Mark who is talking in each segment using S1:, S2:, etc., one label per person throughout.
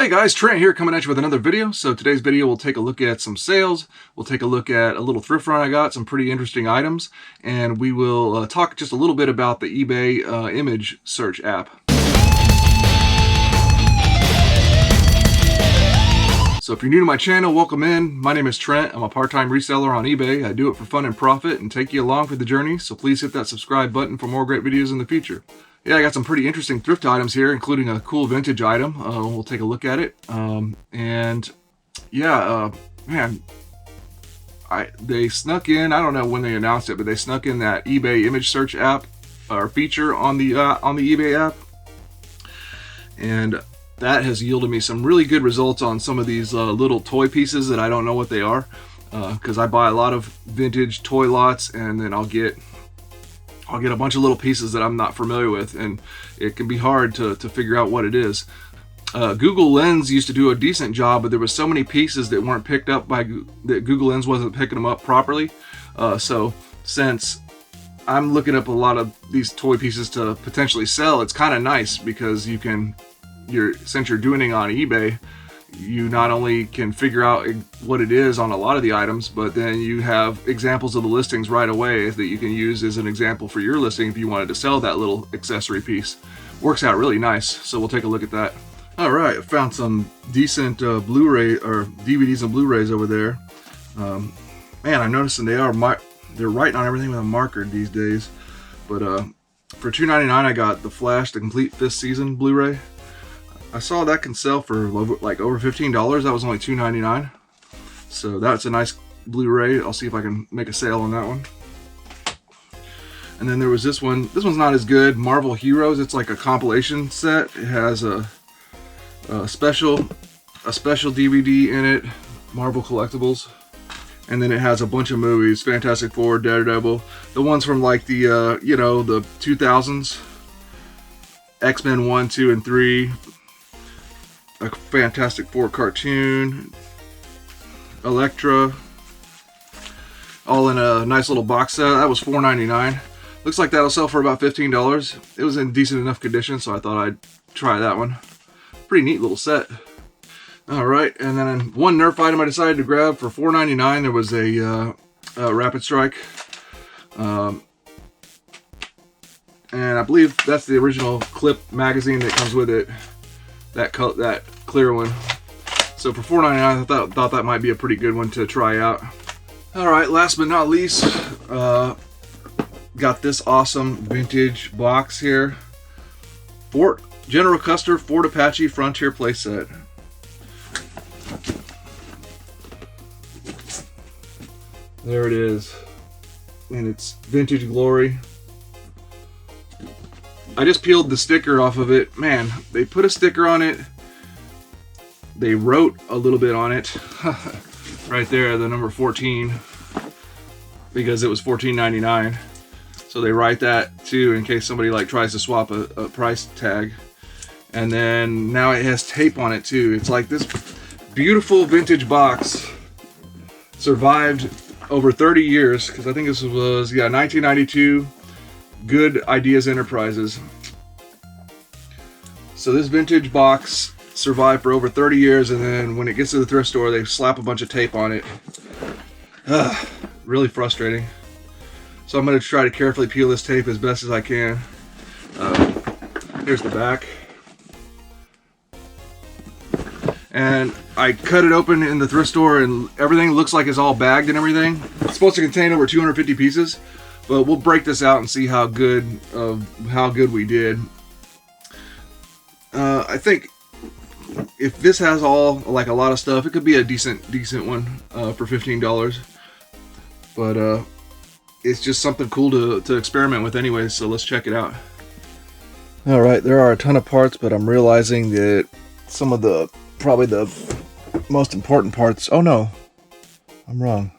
S1: Hey guys, Trent here coming at you with another video. So today's video we'll take a look at some sales, we'll take a look at a little thrift run I got, some pretty interesting items, and we will talk just a little bit about the eBay image search app. So if you're new to my channel, welcome in. My name is Trent. I'm a part-time reseller on eBay. I do it for fun and profit and take you along for the journey, so please hit that subscribe button for more great videos in the future. Yeah, I got some pretty interesting thrift items here, including a cool vintage item. We'll take a look at it. Man, they snuck in, I don't know when they announced it, but they snuck in that eBay image search app or feature on the eBay app. And that has yielded me some really good results on some of these little toy pieces that I don't know what they are. Because I buy a lot of vintage toy lots, and then I'll get a bunch of little pieces that I'm not familiar with, and it can be hard to figure out what it is. Google Lens used to do a decent job, but there was so many pieces that weren't picked up that Google Lens wasn't picking them up properly. So since I'm looking up a lot of these toy pieces to potentially sell, it's kind of nice because since you're doing it on eBay, you not only can figure out what it is on a lot of the items, but then you have examples of the listings right away that you can use as an example for your listing if you wanted to sell that little accessory piece. Works out really nice, so we'll take a look at that. All right, I found some decent Blu-ray or DVDs and Blu-rays over there. Man, I'm noticing they're writing on everything with a marker these days. But for $2.99, I got The Flash, the complete 5th season Blu-ray. I saw that can sell for like over $15. That was only $2.99. So that's a nice Blu-ray. I'll see if I can make a sale on that one. And then there was this one. This one's not as good. Marvel Heroes. It's like a compilation set. It has a special DVD in it. Marvel Collectibles. And then it has a bunch of movies. Fantastic Four, Daredevil. The ones from like the the 2000s. X-Men 1, 2, and 3. A Fantastic Four cartoon, Elektra, all in a nice little box set. That was $4.99. Looks like that'll sell for about $15. It was in decent enough condition, so I thought I'd try that one. Pretty neat little set. All right, and then one Nerf item I decided to grab for $4.99. There was a Rapid Strike, and I believe that's the original clip magazine that comes with it. That clear one. So for $4.99, I thought that might be a pretty good one to try out. All right, last but not least, got this awesome vintage box here. General Custer Fort Apache Frontier playset. There it is, and it's vintage glory. I just peeled the sticker off of it. Man, they put a sticker on it. They wrote a little bit on it. Right there, the number 14. Because it was $14.99. So they write that too in case somebody tries to swap a price tag. And then now it has tape on it too. It's like this beautiful vintage box survived over 30 years. Because I think this was, 1992. Good Ideas Enterprises. So this vintage box survived for over 30 years, and then when it gets to the thrift store, they slap a bunch of tape on it. Really frustrating. So I'm going to try to carefully peel this tape as best as I can. Here's the back. And I cut it open in the thrift store, and everything looks like it's all bagged and everything. It's supposed to contain over 250 pieces. But we'll break this out and see how good we did. I think if this has all a lot of stuff, it could be a decent one for $15. But it's just something cool to experiment with anyway. So let's check it out. All right, there are a ton of parts, but I'm realizing that some of probably the most important parts. Oh no, I'm wrong.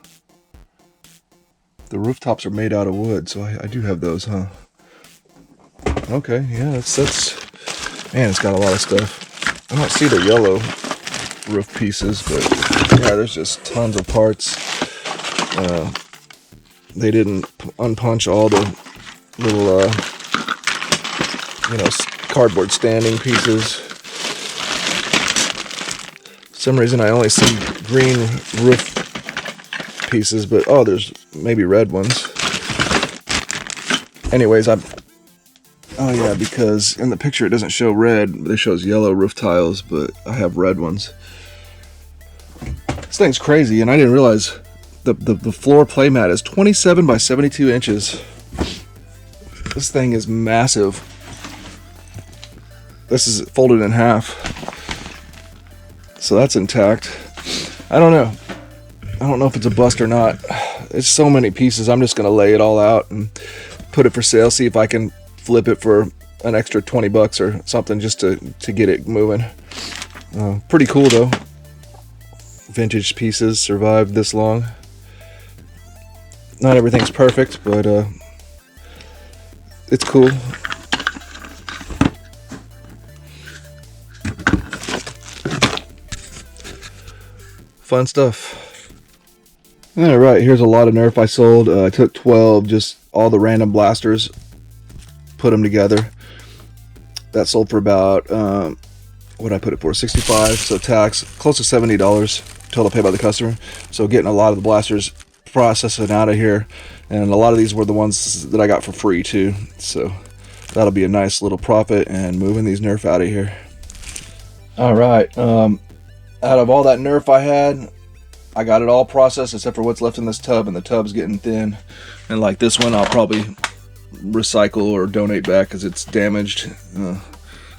S1: The rooftops are made out of wood, so I do have those, huh? Okay, yeah, that's man, it's got a lot of stuff. I don't see the yellow roof pieces, but yeah, there's just tons of parts. They didn't unpunch all the little, cardboard standing pieces. some reason I only see green roof pieces, but oh, there's maybe red ones. Anyways, oh yeah, because in the picture it doesn't show red, it shows yellow roof tiles, but I have red ones. This thing's crazy, and I didn't realize the floor playmat is 27 by 72 inches. This thing is massive. This is folded in half, so that's intact. I don't know if it's a bust or not. It's so many pieces. I'm just gonna lay it all out and put it for sale, see if I can flip it for an extra 20 bucks or something, just to get it moving. Pretty cool though. Vintage pieces survived this long. Not everything's perfect, but it's cool. Fun stuff. All right, here's a lot of Nerf I sold. I took 12, just all the random blasters, put them together. That sold for about, what did I put it for? 65, so tax, close to $70 total pay by the customer. So getting a lot of the blasters, processing out of here, and a lot of these were the ones that I got for free too. So that'll be a nice little profit, and moving these Nerf out of here. All right, out of all that Nerf I had, I got it all processed except for what's left in this tub, and the tub's getting thin. And like this one, I'll probably recycle or donate back because it's damaged.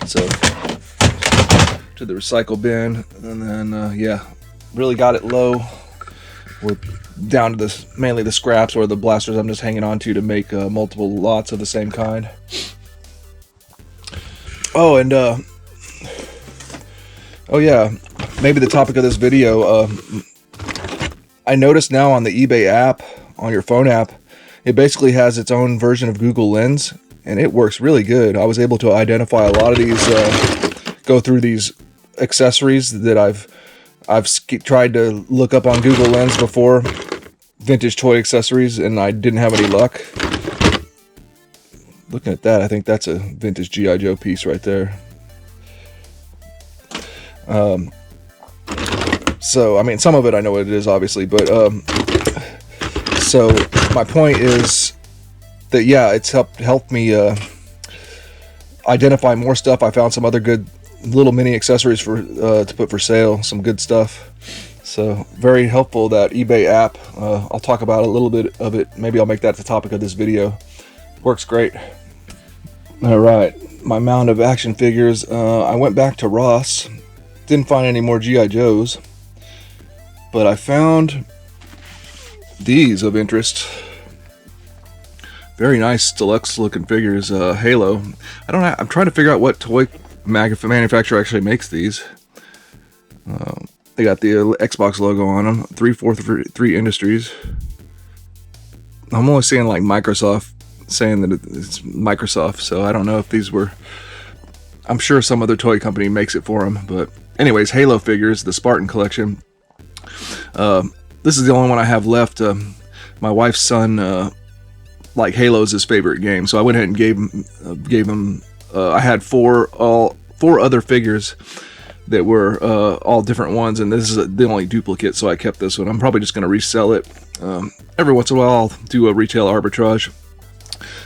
S1: So to the recycle bin, and then yeah, really got it low. We're down to this, mainly the scraps or the blasters I'm just hanging on to make multiple lots of the same kind. Oh, and oh yeah, maybe the topic of this video, I noticed now on the eBay app, on your phone app, it basically has its own version of Google Lens, and it works really good. I was able to identify a lot of these, go through these accessories that I've tried to look up on Google Lens before, vintage toy accessories, and I didn't have any luck. Looking at that, I think that's a vintage G.I. Joe piece right there. So, I mean, some of it I know what it is, obviously, but, so my point is that, yeah, it's helped me, identify more stuff. I found some other good little mini accessories for, to put for sale, some good stuff. So, very helpful, that eBay app. I'll talk about a little bit of it. Maybe I'll make that the topic of this video. Works great. All right, my mound of action figures. I went back to Ross. Didn't find any more G.I. Joes, but I found these of interest. Very nice deluxe looking figures. Halo. I'm trying to figure out what toy manufacturer actually makes these. They got the Xbox logo on them. 343 Industries. I'm only seeing like Microsoft saying that it's Microsoft, so I don't know if these were. I'm sure some other toy company makes it for them, but anyways, Halo figures, the Spartan collection. This is the only one I have left. My wife's son, like Halo's his favorite game, so I went ahead and gave him. I had four other figures that were all different ones, and this is the only duplicate, so I kept this one. I'm probably just going to resell it. Every once in a while, I'll do a retail arbitrage.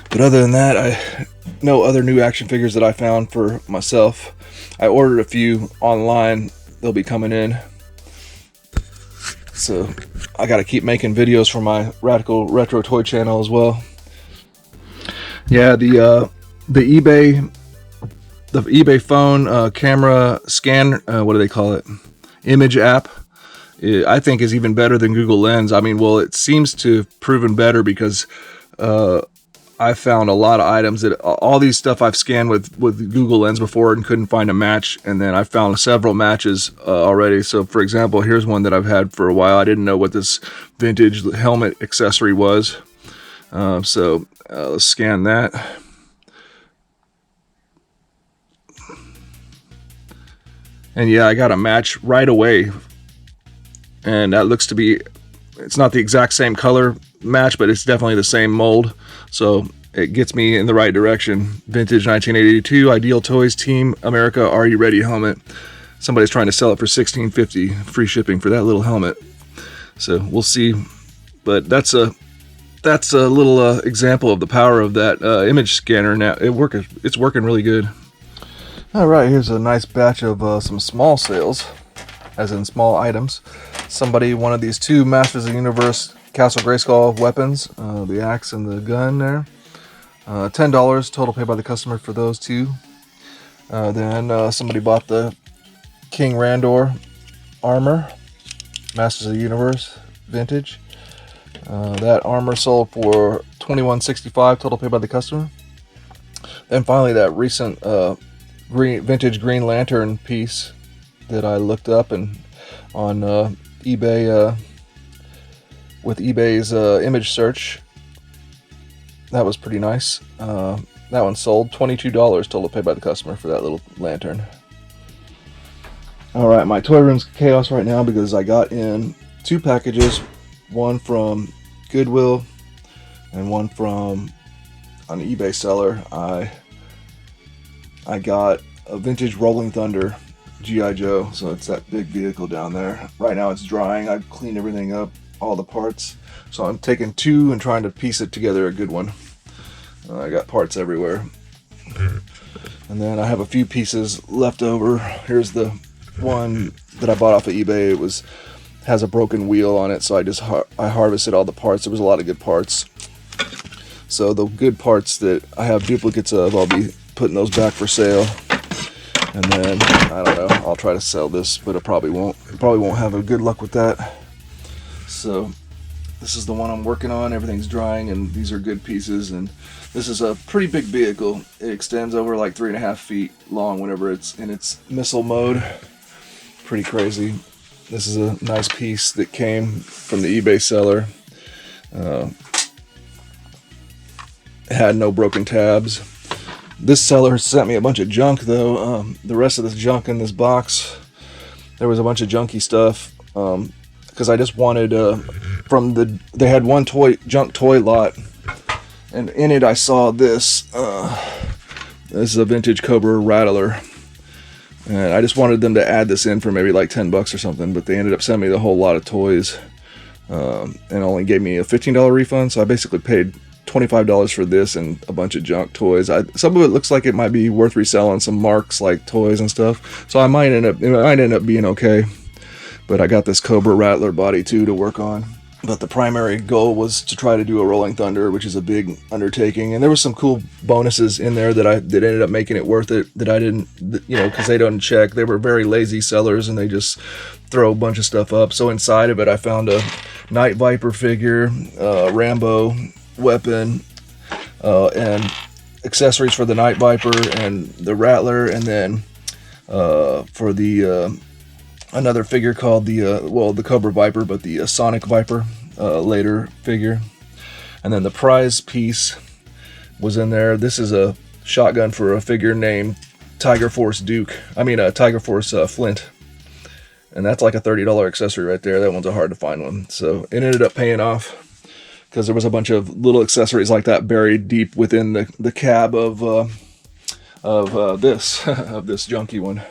S1: But other than that, no other new action figures that I found for myself. I ordered a few online. They'll be coming in. So I got to keep making videos for my Radical Retro Toy channel as well. Yeah, the eBay phone camera scan, what do they call it? Image app, I think is even better than Google Lens. I mean, well, it seems to have proven better because I found a lot of items that all these stuff I've scanned with Google Lens before and couldn't find a match, and then I found several matches already. So for example, here's one that I've had for a while. I didn't know what this vintage helmet accessory was, so let's scan that. And yeah, I got a match right away, and that looks to be, it's not the exact same color match, but it's definitely the same mold, so it gets me in the right direction. Vintage 1982 Ideal Toys Team America Are You Ready helmet. somebody's trying to sell it for $16.50, free shipping for that little helmet. So we'll see. But that's a little example of the power of that image scanner. Now it's working really good. All right, here's a nice batch of some small sales, as in small items. Somebody wanted these two Masters of the Universe Castle Grayskull weapons, the axe and the gun there. $10 total paid by the customer for those two. Then somebody bought the King Randor armor, Masters of the Universe vintage. That armor sold for $21.65 total paid by the customer. And finally, that recent vintage Green Lantern piece that I looked up and on eBay with eBay's image search. That was pretty nice. That one sold $22 total paid by the customer for that little lantern. All right, my toy room's chaos right now because I got in 2 packages, one from Goodwill and one from an eBay seller. I got a vintage Rolling Thunder G.I. Joe, so it's that big vehicle down there. Right now it's drying. I've cleaned everything up, all the parts. So I'm taking 2 and trying to piece it together a good one. I got parts everywhere. And then I have a few pieces left over. Here's the one that I bought off of eBay. It has a broken wheel on it, so I harvested all the parts. There was a lot of good parts. So the good parts that I have duplicates of, I'll be putting those back for sale. And then, I don't know, I'll try to sell this, but I probably won't. Probably won't have a good luck with that. So this is the one I'm working on. Everything's drying, and these are good pieces. And this is a pretty big vehicle. It extends over like 3.5 feet long whenever it's in its missile mode. Pretty crazy. This is a nice piece that came from the eBay seller. It had no broken tabs. This seller sent me a bunch of junk though. The rest of this junk in this box, there was a bunch of junky stuff. Because I just wanted they had one junk toy lot, and in it I saw this. This is a vintage Cobra Rattler, and I just wanted them to add this in for maybe like $10 or something. But they ended up sending me the whole lot of toys, and only gave me a $15 refund. So I basically paid $25 for this and a bunch of junk toys. Some of it looks like it might be worth reselling, some marks like toys and stuff. So it might end up being okay. But I got this Cobra Rattler body too to work on. But the primary goal was to try to do a Rolling Thunder, which is a big undertaking. And there was some cool bonuses in there that ended up making it worth it. That I didn't, because they don't check. They were very lazy sellers and they just throw a bunch of stuff up. So inside of it, I found a Night Viper figure, Rambo weapon, and accessories for the Night Viper and the Rattler, and then for the another figure called the Cobra Viper, but the Sonic Viper later figure. And then the prize piece was in there. This is a shotgun for a figure named Tiger Force Tiger Force Flint. And that's like a $30 accessory right there. That one's a hard to find one. So it ended up paying off, because there was a bunch of little accessories like that buried deep within the cab of this junky one.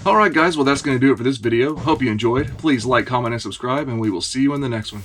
S1: Alright guys, well that's going to do it for this video. Hope you enjoyed. Please like, comment, and subscribe, and we will see you in the next one.